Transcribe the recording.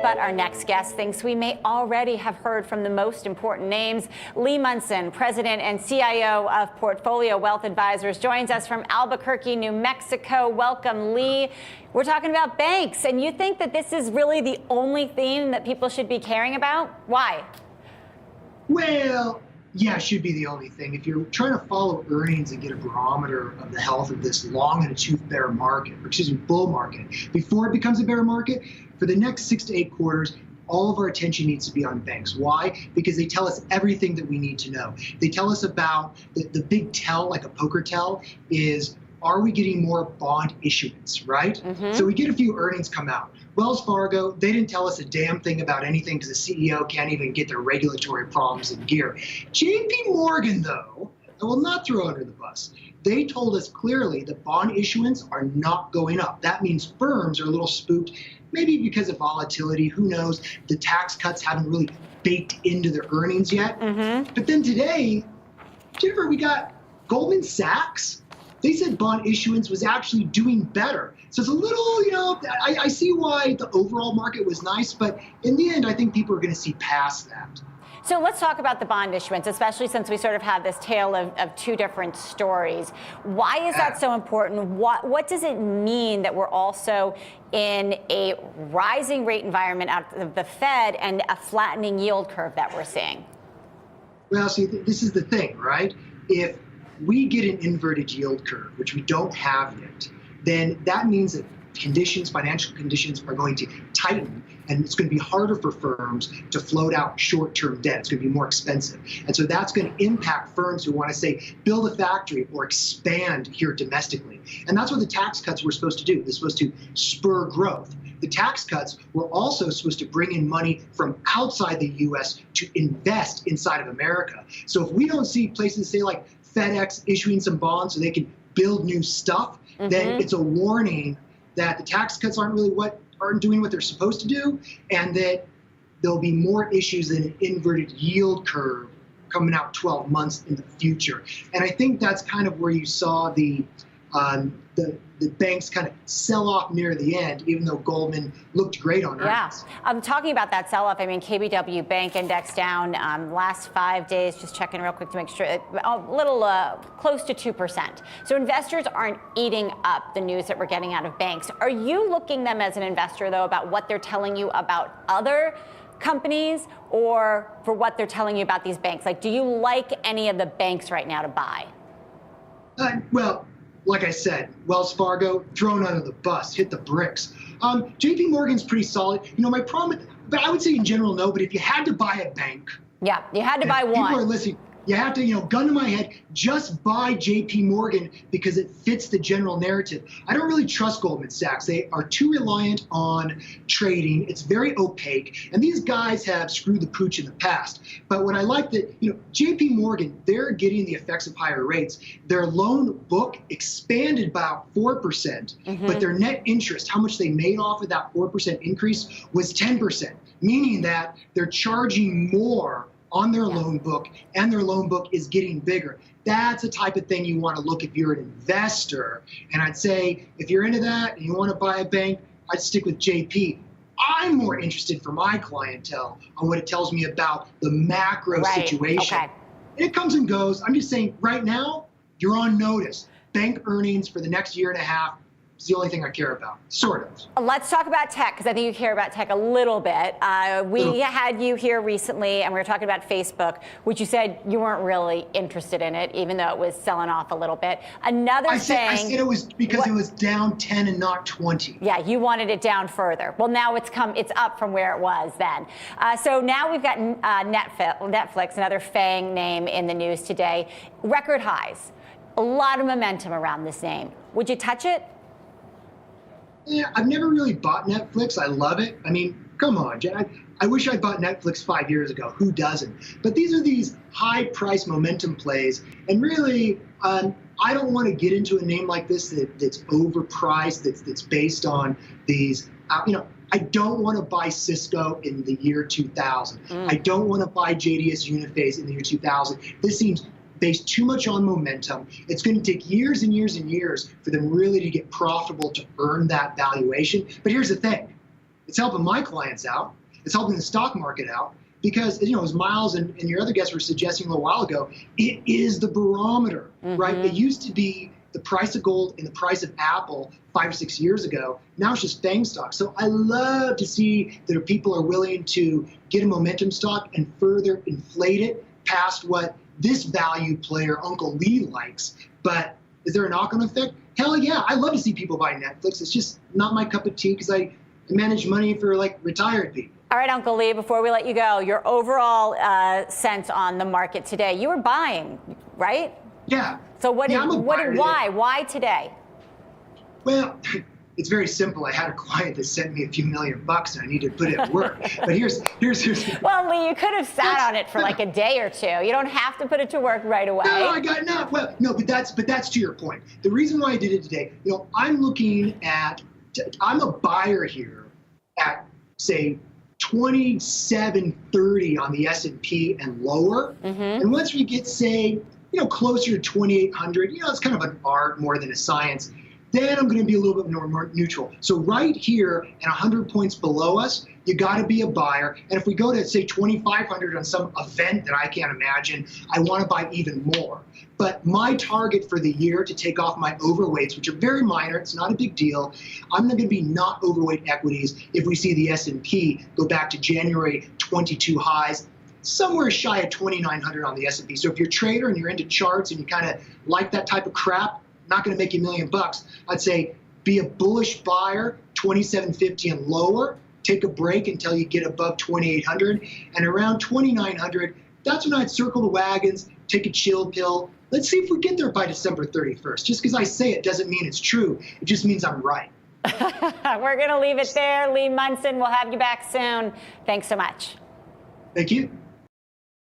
But our next guest thinks we may already have heard from the most important names. Lee Munson, president and CIO of Portfolio Wealth Advisors, joins us from Albuquerque, New Mexico. Welcome, Lee. We're talking about banks, and you think that this is really the only theme that people should be caring about? Why? Well, yeah, it should be the only thing. If you're trying to follow earnings and get a barometer of the health of this long in a tooth bear market, or excuse me, bull market, before it becomes a bear market, for the next 6 to 8 quarters, all of our attention needs to be on banks. Why? Because they tell us everything that we need to know. They tell us about the big tell, like a poker tell, is are we getting more bond issuance, right? So we get a few earnings come out. Wells Fargo, they didn't tell us a damn thing about anything because the CEO can't even get their regulatory problems in gear. JP Morgan, though, I will not throw under the bus. They told us clearly that bond issuance are not going up. That means firms are a little spooked, maybe because of volatility, who knows. The tax cuts haven't really baked into their earnings yet. But then today, Jennifer, we got Goldman Sachs. They said bond issuance was actually doing better. So it's a little, I see why the overall market was nice, but in the end, I think people are going to see past that. So let's talk about the bond issuance, especially since we sort of have this tale of two different stories. Why is that so important? What does it mean that we're also in a rising rate environment out of the Fed and a flattening yield curve that we're seeing? Well, see, this is the thing, right? If we get an inverted yield curve, which we don't have yet, then that means that financial conditions are going to tighten, and it's going to be harder for firms to float out short-term debt. It's going to be more expensive. And so that's going to impact firms who want to, say, build a factory or expand here domestically. And that's what the tax cuts were supposed to do. They're supposed to spur growth. The tax cuts were also supposed to bring in money from outside the U.S. to invest inside of America. So if we don't see places, say, like FedEx issuing some bonds so they can build new stuff, then it's a warning that the tax cuts aren't doing what they're supposed to do, and that there'll be more issues than an inverted yield curve coming out 12 months in the future. And I think that's kind of where you saw the banks kind of sell off near the end, even though Goldman looked great on earnings. Yeah, talking about that sell-off, I mean, KBW Bank Index down last 5 days, just checking real quick to make sure, a little close to 2%. So investors aren't eating up the news that we're getting out of banks. Are you looking them as an investor, though, about what they're telling you about other companies or for what they're telling you about these banks? Like, do you like any of the banks right now to buy? Well, like I said, Wells Fargo, thrown under the bus, hit the bricks. JP Morgan's pretty solid. My problem, but I would say in general, no, but if you had to buy a bank. Yeah, you had to buy one. People are listening. You have to, gun to my head, just buy JP Morgan because it fits the general narrative. I don't really trust Goldman Sachs. They are too reliant on trading. It's very opaque. And these guys have screwed the pooch in the past. But what I like that, JP Morgan, they're getting the effects of higher rates. Their loan book expanded about 4%, but their net interest, how much they made off of that 4% increase, was 10%, meaning that they're charging more on their loan book, and their loan book is getting bigger. That's the type of thing you want to look if you're an investor. And I'd say if you're into that and you want to buy a bank, I'd stick with JP. I'm more interested for my clientele on what it tells me about the macro situation. And it comes and goes. I'm just saying right now, you're on notice. Bank earnings for the next year and a half is the only thing I care about, sort of. Let's talk about tech, because I think you care about tech a little bit. We had you here recently, and we were talking about Facebook, which you said you weren't really interested in it, even though it was selling off a little bit. I said it was because it was down 10 and not 20. Yeah, you wanted it down further. Well, now it's up from where it was then. So now we've got Netflix, another FANG name in the news today. Record highs. A lot of momentum around this name. Would you touch it? Yeah, I've never really bought Netflix. I love it. I mean, come on, Jen. I wish I'd bought Netflix 5 years ago. Who doesn't? But these are these high-price momentum plays. And really, I don't want to get into a name like this that's overpriced, that's based on these, I don't want to buy Cisco in the year 2000. I don't want to buy JDS Uniphase in the year 2000. This seems based too much on momentum. It's going to take years and years and years for them really to get profitable to earn that valuation. But here's the thing. It's helping my clients out. It's helping the stock market out. Because, as Miles and your other guests were suggesting a little while ago, it is the barometer, right? It used to be the price of gold and the price of Apple 5 or 6 years ago. Now it's just FANG stock. So I love to see that people are willing to get a momentum stock and further inflate it past what this value player, Uncle Lee, likes. But is there a knock-on effect? Hell yeah. I love to see people buy Netflix. It's just not my cup of tea because I manage money for retired people. All right, Uncle Lee, before we let you go, your overall sense on the market today. You were buying, right? Yeah. So why today? Well, it's very simple. I had a client that sent me a few $1,000,000 and I need to put it at work. But here's. Well, Lee, you could have sat on it for like a day or two. You don't have to put it to work right away. But that's to your point. The reason why I did it today, I'm a buyer here at, say, 2730 on the S&P and lower. And once we get, say, closer to 2800, it's kind of an art more than a science, then I'm going to be a little bit more neutral. So right here and 100 points below us, you got to be a buyer. And if we go to, say, 2500 on some event that I can't imagine, I want to buy even more. But my target for the year to take off my overweights, which are very minor, it's not a big deal, I'm going to be not overweight equities if we see the S&P go back to January 22 highs, somewhere shy of 2,900 on the S&P. So if you're a trader and you're into charts and you kind of like that type of crap, not going to make you $1,000,000. I'd say be a bullish buyer, 2,750 and lower. Take a break until you get above 2,800, and around 2,900. That's when I'd circle the wagons, take a chill pill. Let's see if we get there by December 31st. Just because I say it doesn't mean it's true. It just means I'm right. We're going to leave it there. Lee Munson, we'll have you back soon. Thanks so much. Thank you.